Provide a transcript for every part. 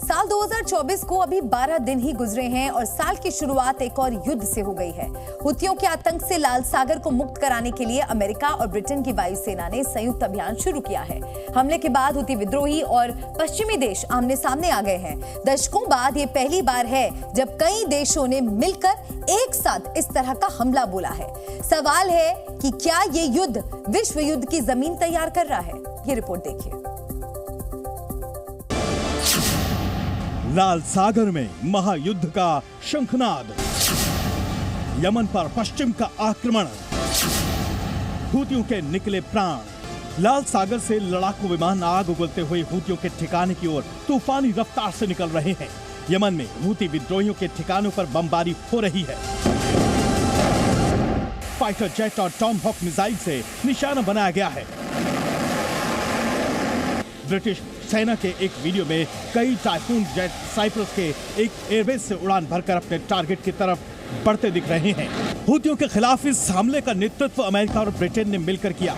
साल 2024 को अभी 12 दिन ही गुजरे हैं और साल की शुरुआत एक और युद्ध से हो गई है। हुतियों के आतंक से लाल सागर को मुक्त कराने के लिए अमेरिका और ब्रिटेन की वायुसेना ने संयुक्त अभियान शुरू किया है। हमले के बाद हुती विद्रोही और पश्चिमी देश आमने सामने आ गए हैं। दशकों बाद ये पहली बार है जब कई देशों ने मिलकर एक साथ इस तरह का हमला बोला है। सवाल है कि क्या ये युद्ध विश्व युद्ध की जमीन तैयार कर रहा है? ये रिपोर्ट देखिए। लाल सागर में महायुद्ध का शंखनाद, यमन पर पश्चिम का आक्रमण, हुतियों के निकले प्राण। लाल सागर से लड़ाकू विमान आग उगलते हुए हुतियों के ठिकाने की ओर तूफानी रफ्तार से निकल रहे हैं। यमन में हुती विद्रोहियों के ठिकानों पर बमबारी हो रही है। फाइटर जेट और टॉमहॉक मिसाइल से निशाना बनाया गया है। ब्रिटिश सेना के एक वीडियो में कई टाइफून जेट साइप्रस के एक एयरबेस से उड़ान भरकर अपने टारगेट की तरफ बढ़ते दिख रहे हैं। हुतियों के खिलाफ इस हमले का नेतृत्व अमेरिका और ब्रिटेन ने मिलकर किया।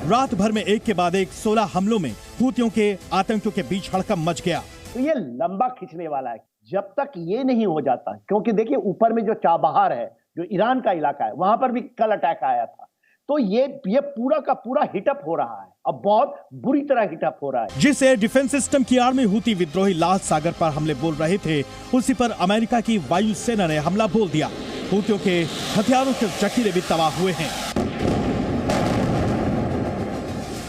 रात भर में एक के बाद एक 16 हमलों में हुतियों के आतंकियों के बीच हड़कंप मच गया। तो ये लंबा खींचने वाला है जब तक ये नहीं हो जाता, क्योंकि देखिए ऊपर में जो चाबहार है, जो ईरान का इलाका है, वहां पर भी कल अटैक आया था। तो ये पूरा का पूरा हिटअप हो रहा है, अब बहुत बुरी तरह हिटअप हो रहा है। जिस एयर डिफेंस सिस्टम की आड़ में हुती विद्रोही लाल सागर पर हमले बोल रहे थे, उसी पर अमेरिका की वायुसेना ने हमला बोल दिया। हुतियों के हथियारों के जखीरे भी तबाह हुए हैं।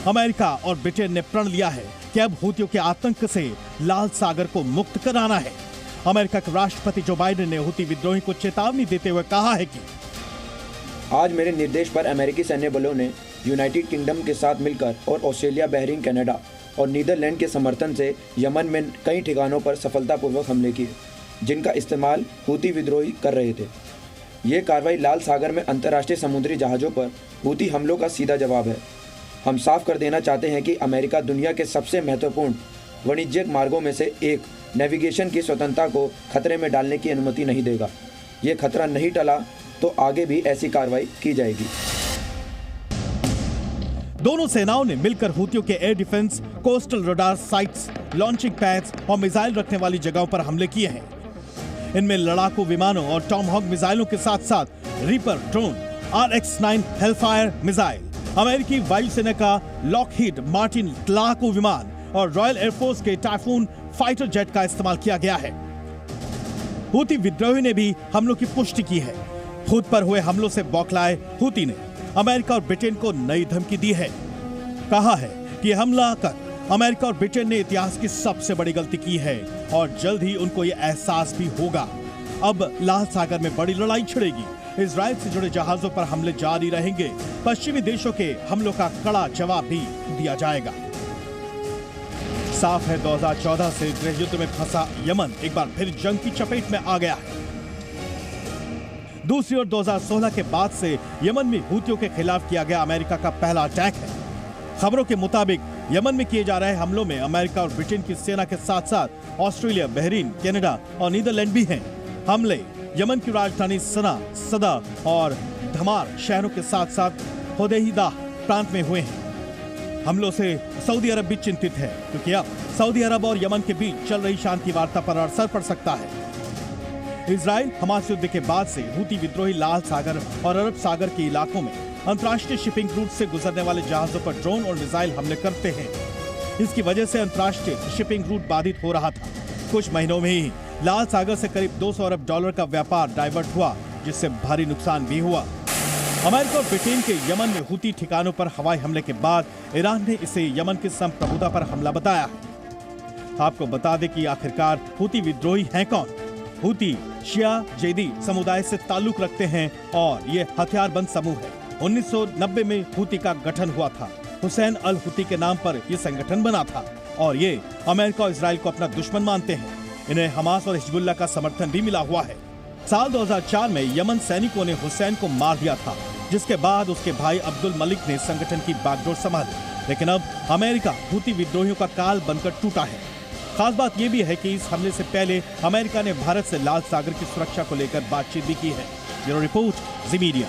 अमेरिका और ब्रिटेन ने प्रण लिया है कि अब हुतियों के आतंक से लाल सागर को मुक्त कराना है। अमेरिका के राष्ट्रपति जो बाइडेन ने हुती विद्रोही को चेतावनी देते हुए कहा है कि आज मेरे निर्देश पर अमेरिकी सैन्य बलों ने यूनाइटेड किंगडम के साथ मिलकर और ऑस्ट्रेलिया, बहरीन, कनाडा और नीदरलैंड के समर्थन से यमन में कई ठिकानों पर सफलतापूर्वक हमले किए, जिनका इस्तेमाल हुती विद्रोही कर रहे थे। ये कार्रवाई लाल सागर में अंतर्राष्ट्रीय समुद्री जहाज़ों पर हुती हमलों का सीधा जवाब है। हम साफ कर देना चाहते हैं कि अमेरिका दुनिया के सबसे महत्वपूर्ण वाणिज्यिक मार्गों में से एक नेविगेशन की स्वतंत्रता को खतरे में डालने की अनुमति नहीं देगा। ये खतरा नहीं टला तो आगे भी ऐसी कार्रवाई की जाएगी। दोनों सेनाओं ने मिलकर हुतियों के air defence, coastal radar sites, launching pads और मिसाइल रखने वाली जगहों पर हमले किए हैं। इनमें लड़ाकू विमानों और टॉमहॉक मिसाइलों के साथ साथ reaper drone, RX-9 Hellfire missile, अमेरिकी वायुसेना का लॉकहीड मार्टिन लड़ाकू विमान और रॉयल एयरफोर्स के टाइफून फाइटर जेट का इस्तेमाल किया गया है। हुती विद्रोही ने भी हमलों की पुष्टि की है। खुद पर हुए हमलों से बौखलाए हुती ने अमेरिका और ब्रिटेन को नई धमकी दी है। कहा है कि हमला कर अमेरिका और ब्रिटेन ने इतिहास की सबसे बड़ी गलती की है और जल्द ही उनको यह एहसास भी होगा। अब लाल सागर में बड़ी लड़ाई छिड़ेगी। इजराइल से जुड़े जहाजों पर हमले जारी रहेंगे। पश्चिमी देशों के हमलों का कड़ा जवाब भी दिया जाएगा। साफ है 2014 से गृह युद्ध में फंसा यमन एक बार फिर जंग की चपेट में आ गया है। दूसरी ओर 2016 के बाद से यमन में हुतियों के खिलाफ किया गया अमेरिका का पहला अटैक है। खबरों के मुताबिक यमन में किए जा रहे हमलों में अमेरिका और ब्रिटेन की सेना के साथ साथ ऑस्ट्रेलिया, बहरीन, कनाडा और नीदरलैंड भी हैं। हमले यमन की राजधानी सदा और धमार शहरों के साथ साथ होदेइदा प्रांत में हुए हैं। हमलों से सऊदी अरब भी चिंतित है, क्योंकि अब सऊदी अरब और यमन के बीच चल रही शांति वार्ता पर असर पड़ सकता है। इजराइल हमास युद्ध के बाद से हुती विद्रोही लाल सागर और अरब सागर के इलाकों में अंतर्राष्ट्रीय शिपिंग रूट से गुजरने वाले जहाजों पर ड्रोन और मिसाइल हमले करते हैं। इसकी वजह से अंतर्राष्ट्रीय शिपिंग रूट बाधित हो रहा था। कुछ महीनों में ही लाल सागर से करीब $200 अरब का व्यापार डाइवर्ट हुआ, जिससे भारी नुकसान भी हुआ। अमेरिका और ब्रिटेन के यमन में हुती ठिकानों पर हवाई हमले के बाद ईरान ने इसे यमन की संप्रभुता पर हमला बताया है। आपको बता दें कि आखिरकार हुती विद्रोही हैं कौन? हुती शिया जैदी समुदाय से ताल्लुक रखते हैं और ये हथियारबंद समूह है। 1990 में हुती का गठन हुआ था। हुसैन अल हुती के नाम पर यह संगठन बना था और ये अमेरिका और इजराइल को अपना दुश्मन मानते हैं। इन्हें हमास और हिजबुल्लाह का समर्थन भी मिला हुआ है। साल 2004 में यमन सैनिकों ने हुसैन को मार दिया था, जिसके बाद उसके भाई अब्दुल मलिक ने संगठन की बागडोर संभाली। लेकिन अब अमेरिका हुती विद्रोहियों का काल बनकर टूटा है। खास बात यह भी है कि इस हमले से पहले अमेरिका ने भारत से लाल सागर की सुरक्षा को लेकर बातचीत भी की है। ब्यूरो रिपोर्ट, जी मीडिया।